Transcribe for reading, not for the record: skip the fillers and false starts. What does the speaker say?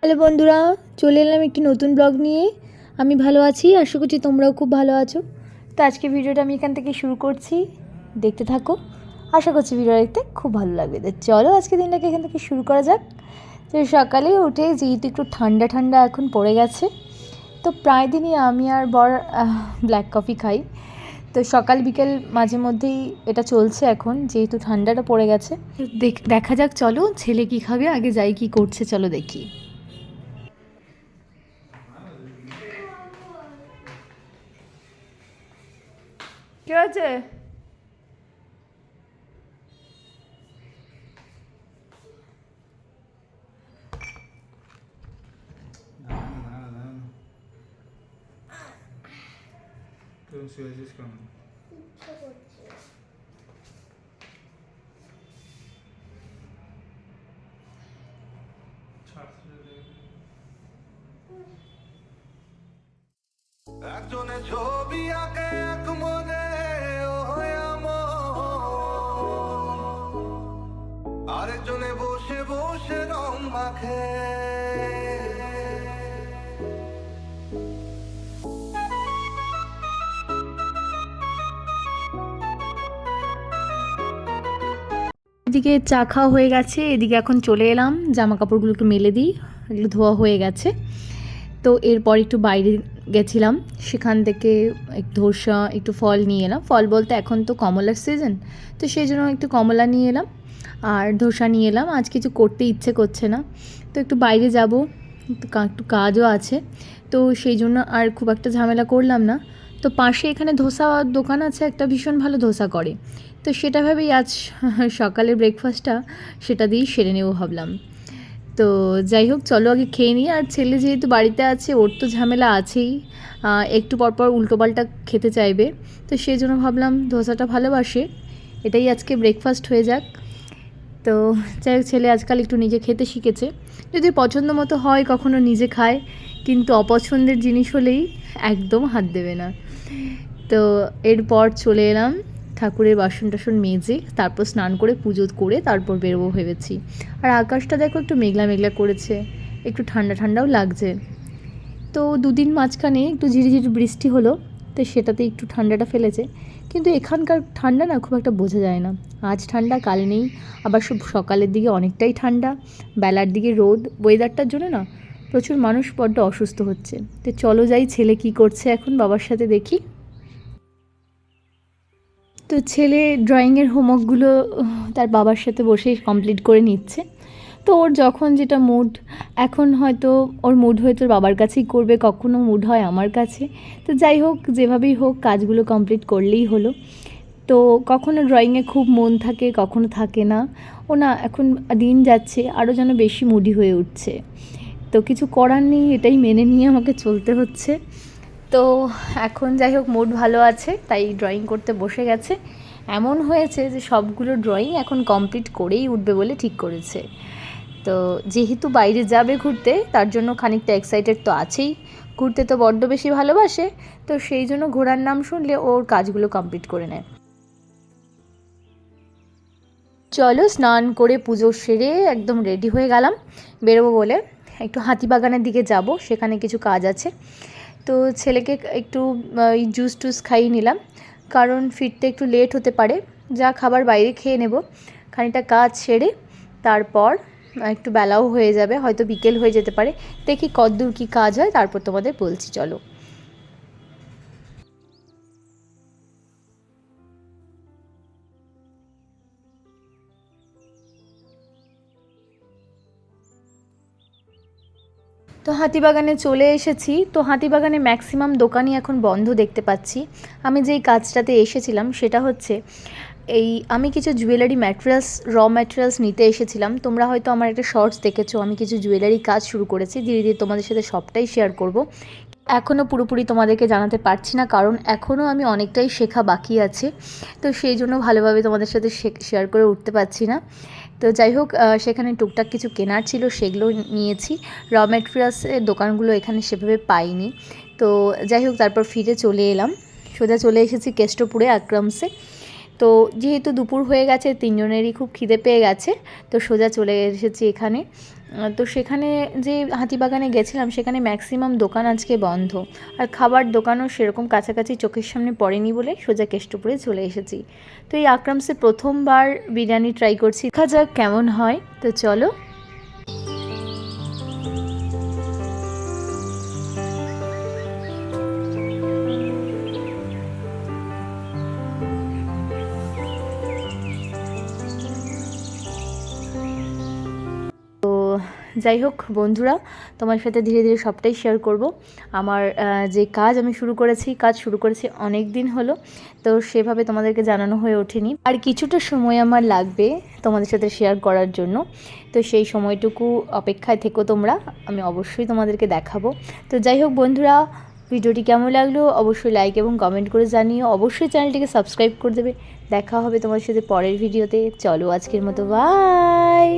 Hello বন্ধুরা, চলে এলাম একটি নতুন ব্লগ নিয়ে। আমি ভালো আছি, আশা করছি তোমরাও খুব ভালো আছো। তো আজকে ভিডিওটা আমি এখান থেকে শুরু করছি, দেখতে থাকো। আশা করছি ভিডিও দেখতে খুব ভালো লাগবে। তো চলো আজকে দিনটাকে এখান থেকে শুরু করা যাক। তো সকালে উঠে যেহেতু একটু ঠান্ডা ঠান্ডা এখন পড়ে গেছে, তো প্রায় দিনই আমি আর বর ব্ল্যাক কফি খাই। তো সকাল বিকেল মাঝে মধ্যেই এটা চলছে এখন, যেহেতু ঠান্ডাটা পড়ে গেছে। দেখা যাক, চলো ছেলে কি খাবে, আগে যাই কি করছে চলো দেখি। কি আছে? তুমি শুয়েছিস কেন? একজনে ছবি আঁকে এক মনে আরেকজনে বসে বসে রং মাখে। এদিকে চা খাওয়া হয়ে গেছে, এদিকে এখন চলে এলাম জামা কাপড়গুলো একটু মেলে দিই, এগুলো ধোয়া হয়ে গেছে। তো এরপর একটু বাইরে গেছিলাম, সেখান থেকে একটু ধোসা একটু ফল নিয়ে এলাম। ফল বলতে এখন তো কমলার সিজন, তো সেই জন্য একটু কমলা নিয়ে এলাম আর ধোসা নিয়ে এলাম। আজ কিছু করতে ইচ্ছে করছে না, তো একটু বাইরে যাব, একটু কাজও আছে, তো সেই জন্য আর খুব একটা ঝামেলা করলাম না। তো পাশে এখানে ধোসা দোকান আছে, একটা ভীষণ ভালো ধোসা করে, তো সেটা ভেবেই আজ সকালের ব্রেকফাস্টটা সেটা দিয়েই সেরে নেব ভাবলাম। তো যাই হোক, চলো আগে খেয়ে নিই। আর ছেলে যেহেতু বাড়িতে আছে, ওর তো ঝামেলা আছেই, একটু পরপর উল্টোপাল্টা খেতে চাইবে, তো সেই জন্য ভাবলাম ধোসাটা ভালোবাসে, এটাই আজকে ব্রেকফাস্ট হয়ে যাক। তো যাই হোক, ছেলে আজকাল একটু নিজে খেতে শিখেছে, যদি পছন্দ মতো হয় কখনো নিজে খায়, কিন্তু অপছন্দের জিনিস হলেই একদম হাত দেবে না। তো এরপর চলে এলাম ঠাকুরের বাসন টাসন মেজে, তারপর স্নান করে পুজো করে তারপর বেরোবো ভেবেছি। আর আকাশটা দেখো একটু মেঘলা মেঘলা করেছে, একটু ঠান্ডা ঠান্ডাও লাগছে। তো দুদিন মাঝখানে একটু ঝিরিঝিরি বৃষ্টি হলো, তো সেটাতে একটু ঠান্ডাটা ফেলেছে, কিন্তু এখানকার ঠান্ডা না খুব একটা বোঝা যায় না। আজ ঠান্ডা কাল নেই, আবার সব সকালের দিকে অনেকটাই ঠান্ডা, বেলার দিকে রোদ। ওয়েদারটার জন্য না প্রচুর মানুষ বড্ড অসুস্থ হচ্ছে। তো চলো যাই, ছেলে কি করছে এখন বাবার সাথে দেখি। তো ছেলে ড্রয়িংয়ের হোমওয়ার্কগুলো তার বাবার সাথে বসেই কমপ্লিট করে নিচ্ছে। তো ওর যখন যেটা মুড, এখন হয়তো ওর মুড হয়তো ওর বাবার কাছেই করবে, কখনো মুড হয় আমার কাছে। তো যাই হোক, যেভাবেই হোক কাজগুলো কমপ্লিট করলেই হলো। তো কখনো ড্রয়িংয়ে খুব মন থাকে, কখনো থাকে না। ও না এখন দিন যাচ্ছে আরও যেন বেশি মুডি হয়ে উঠছে, তো কিছু করার নেই, এটাই মেনে নিয়ে আমাকে চলতে হচ্ছে। তো এখন যাই হোক, মুড ভালো আছে তাই ড্রয়িং করতে বসে গেছে। এমন হয়েছে যে সবগুলো ড্রয়িং এখন কমপ্লিট করেই উঠবে বলে ঠিক করেছে। তো যেহেতু বাইরে যাবে ঘুরতে, তার জন্য খানিকটা এক্সাইটেড তো আছেই, ঘুরতে তো বড্ড বেশি ভালোবাসে, তো সেই জন্য ঘোরার নাম শুনলে ওর কাজগুলো কমপ্লিট করে নেয়। চলো স্নান করে পুজো সেরে একদম রেডি হয়ে গেলাম বেরোবো বলে। একটু হাতিবাগানের দিকে যাব, সেখানে কিছু কাজ আছে। তো ছেলেকে একটু জুস টুস খাইয়ে নিলাম, কারণ ফিরতে একটু লেট হতে পারে, যা খাবার বাইরে খেয়ে নেব। খানিকটা কাজ সেরে তারপর একটু বেলাও হয়ে যাবে, হয়তো বিকেল হয়ে যেতে পারে। দেখি কতদূর কী কাজ হয়, তারপর তোমাদের বলছি চলো। তো হাতিবাগানে চলে এসেছি। তো হাতিবাগানে ম্যাক্সিমাম দোকানই এখন বন্ধ দেখতে পাচ্ছি। আমি যেই কাজটাতে এসেছিলাম সেটা হচ্ছে আমি কিছু জুয়েলারি ম্যাটেরিয়ালস, ম্যাটেরিয়ালস নিতে এসেছিলাম। তোমরা হয়তো আমার একটা শর্টস দেখেছো, আমি কিছু জুয়েলারি কাজ শুরু করেছি, ধীরে ধীরে তোমাদের সাথে সবটাই শেয়ার করব। এখনও পুরোপুরি তোমাদেরকে জানাতে পারছি না, কারণ এখনও আমি অনেকটাই শেখা বাকি আছে, তো সেই জন্য ভালোভাবে তোমাদের সাথে শেয়ার করে উঠতে পারছি না। তো যাই হোক, সেখানে টুকটাক কিছু কেনার ছিল, সেগুলো নিয়েছি। ম্যাটেরিয়ালসের দোকানগুলো এখানে সেভাবে পাইনি। তো যাই হোক, তারপর ফিরে চলে এলাম, সোজা চলে এসেছি কেষ্টপুরে আক্রামসে। তো যেহেতু দুপুর হয়ে গেছে, তিনজনেরই খুব খিদে পেয়ে গেছে, তো সোজা চলে এসেছি এখানে। তো সেখানে যে হাতিবাগানে গেছিলাম সেখানে ম্যাক্সিমাম দোকান আজকে বন্ধ, আর খাবার দোকানও সেরকম কাছাকাছি চোখের সামনে পড়েনি বলে সোজা কেষ্টপুরে চলে এসেছি। তো এই আক্রামসে প্রথমবার বিরিয়ানি ট্রাই করছি, দেখা যাক কেমন হয়। তো চলো। যাই হোক বন্ধুরা, তোমার সাথে ধীরে ধীরে সবটাই শেয়ার করব। আমার যে কাজ আমি শুরু করেছি অনেক দিন হলো, তো সেভাবে তোমাদেরকে জানানো হয়ে ওঠেনি, আর কিছুটা সময় আমার লাগবে তোমাদের সাথে শেয়ার করার জন্য। তো সেই সময়টুকু অপেক্ষায় থেকো তোমরা, আমি অবশ্যই তোমাদেরকে দেখাবো। তো যাই হোক বন্ধুরা, ভিডিওটি কেমন লাগলো অবশ্যই লাইক এবং কমেন্ট করে জানিও, অবশ্যই চ্যানেলটিকে সাবস্ক্রাইব করে দেবে। দেখা হবে তোমাদের সাথে পরের ভিডিওতে। চলো আজকের মতো বাই।